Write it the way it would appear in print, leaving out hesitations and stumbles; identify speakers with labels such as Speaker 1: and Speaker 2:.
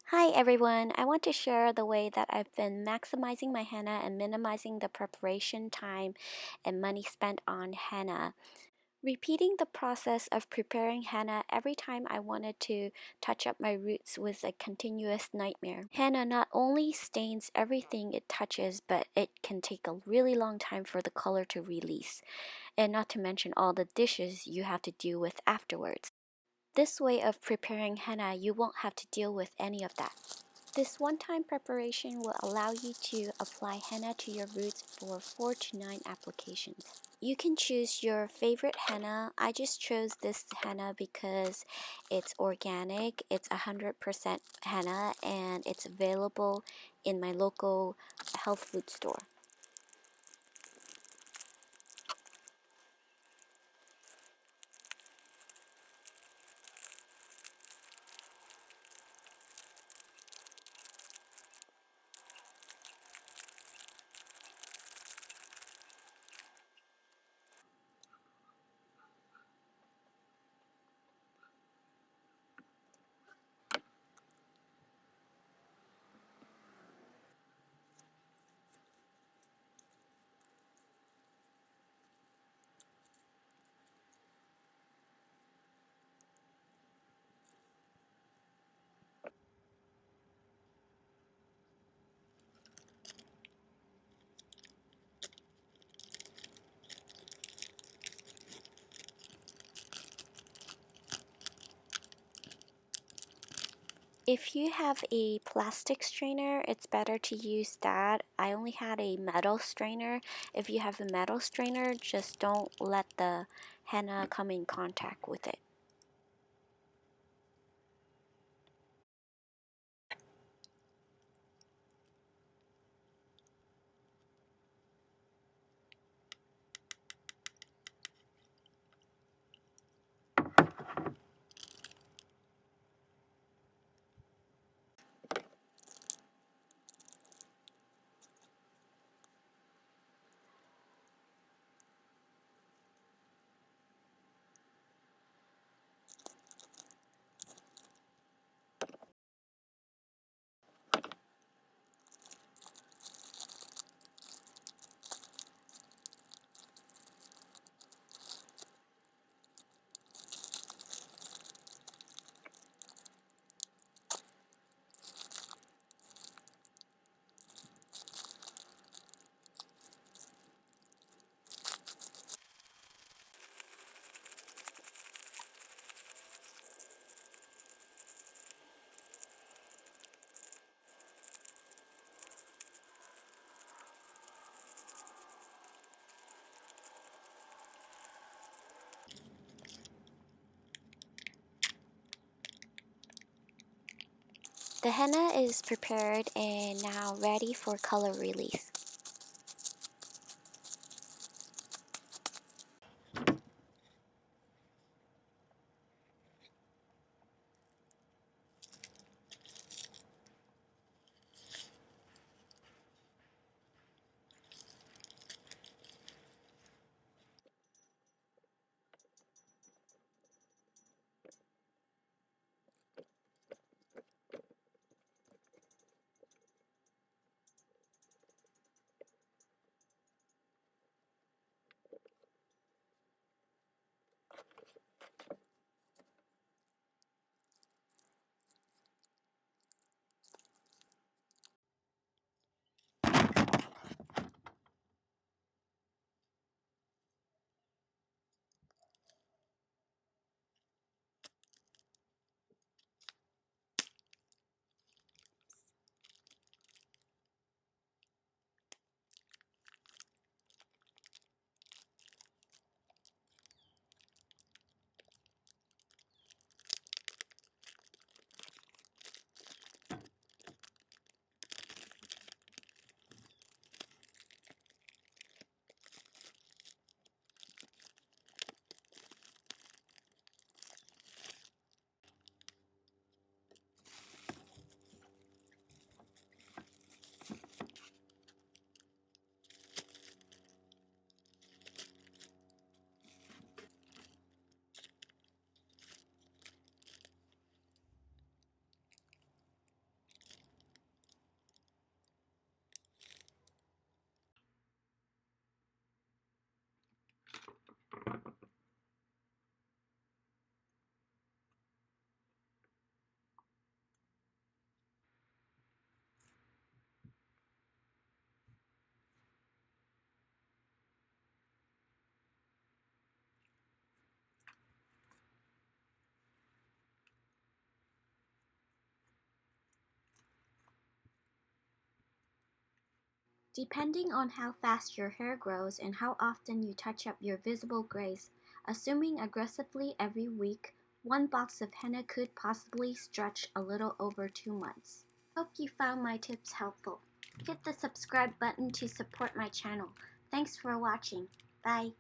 Speaker 1: Hi everyone, I want to share the way that I've been maximizing my henna and minimizing the preparation time and money spent on henna. Repeating the process of preparing henna every time I wanted to touch up my roots was a continuous nightmare. Henna not only stains everything it touches, but it can take a really long time for the color to release, and not to mention all the dishes you have to deal with afterwards. This way of preparing henna, you won't have to deal with any of that. This one-time preparation will allow you to apply henna to your roots for 4 to 9 applications. You can choose your favorite henna. I just chose this henna because it's organic, it's 100% henna, and it's available in my local health food store. If you have a plastic strainer, it's better to use that. I only had a metal strainer. If you have a metal strainer, just don't let the henna come in contact with it. The henna is prepared and now ready for color release. Depending on how fast your hair grows and how often you touch up your visible grays, assuming aggressively every week, one box of henna could possibly stretch a little over 2 months. Hope you found my tips helpful. Hit the subscribe button to support my channel. Thanks for watching. Bye.